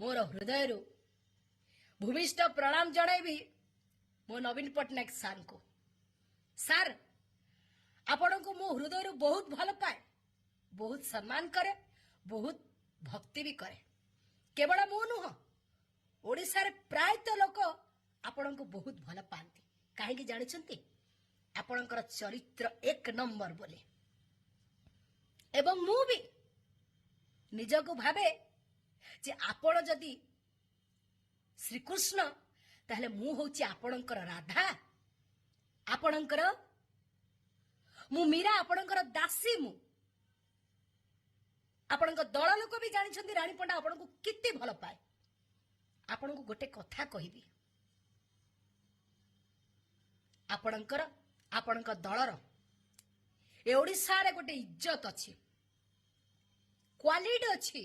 मोर हृदय भूमिष्ठ प्रणाम जणाइबी मो नवीन पट्टनायक सार को। सार आपण को मो हृदय बहुत भल पाए, बहुत सम्मान करे, बहुत भक्ति भी करे। केवल मो नुह ओडिशा रे प्रायतः लोक आपण को बहुत भल पाती। कहीं जानी आपणकर चरित्र एक नंबर बोले एवं मु भी निजको भावे जे आपण जदि श्रीकृष्ण ताहले मु होची आपणकर राधा, आपणकर मु मीरा, आपणकर दासी मु। आपणक दल लोक भी जानी रानी पंडा आपण को केते भल पाए। आपण को गोटे कथा कहबी, आपणकर आपणक दलर ए ओडिशा रे गोटे इज्जत अछि, क्वालिटी अछि।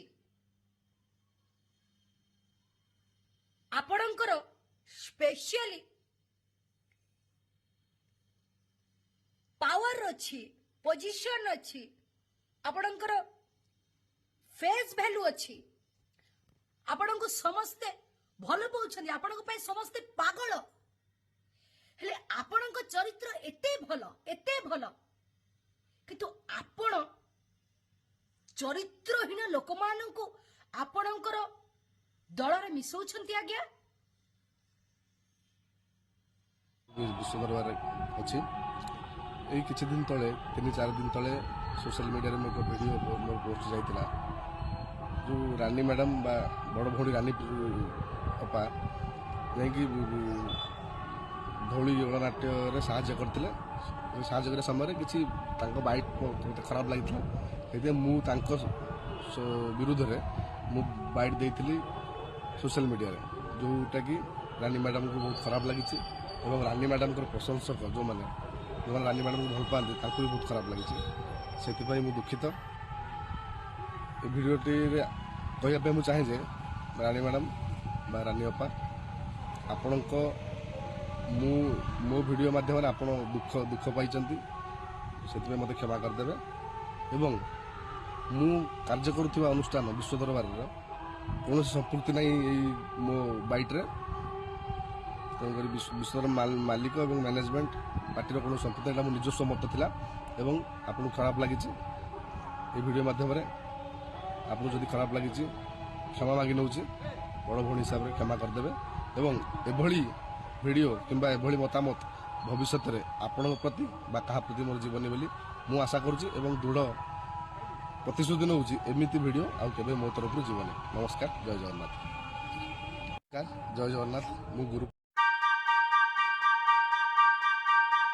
आपणकर स्पेशली पावर अछि, पोजीशन अछि, आपणकर फेस वैल्यू अछि। आपण को समस्ते भल पाउछन, आपण को पे समस्ते पागल। हेले आपण को चरित्र एते भल किंतु आपण चरित्रहीन लोक मान को आपणकर दल रे मिसौछंती। आज्ञा विश्व दरबार अच्छी यही किसी दिन तले 3-4 दिन तले सोशल मीडिया में एक वीडियो मोर पोस्ट जाइतिला। जो रानी मैडम बा बड़ भौणी रानी अपा जाकि धौली गणनाट्य साहाଯ୍य करते। साहाଯ୍य करने समय किसी बाइट मत खराब लगी, मुझे विरुद्ध में मु बाइट देती सोशल मीडिया रे, जोटा कि रानी मैडम को बहुत खराब लगी। और रानी मैडम को प्रशंसक जो मैंने रानी मैडम को भल पाते भी बहुत खराब लगी। से मुझे दुखित भिडियोटी कहवाई मुझे चाहे जे रानी मैडम बा रानी अपा आपण मो वीडियो माध्यम आप दुख पाई से मत क्षमा करदे। एवं मु कार्य करुवा अनुष्ठान विश्व दरबार कौन संपुक्ति ना मो बाइट रे। विश्व मालिक और मैनेजमेंट पार्टी कौन संपुक्ति ना मो निजस्व मत थिला एवं आपको खराब लगी वीडियो माध्यम आपको जदि खराब लगी क्षमा मागी नौ बड़ भौणी हिसाब से क्षमा करदे। एवं एभली वीडियो किंबा एभली मतामत भविष्य में आपण प्रति बा कहा प्रति मोर जीवन बोली मु आशा करुच्ची एवं दृढ़ प्रतिश्रुति नौ एमती वीडियो आउ केबे मो तरफ जीवन। नमस्कार, जय जगन्नाथ। जय जगन्नाथ। मु गुरु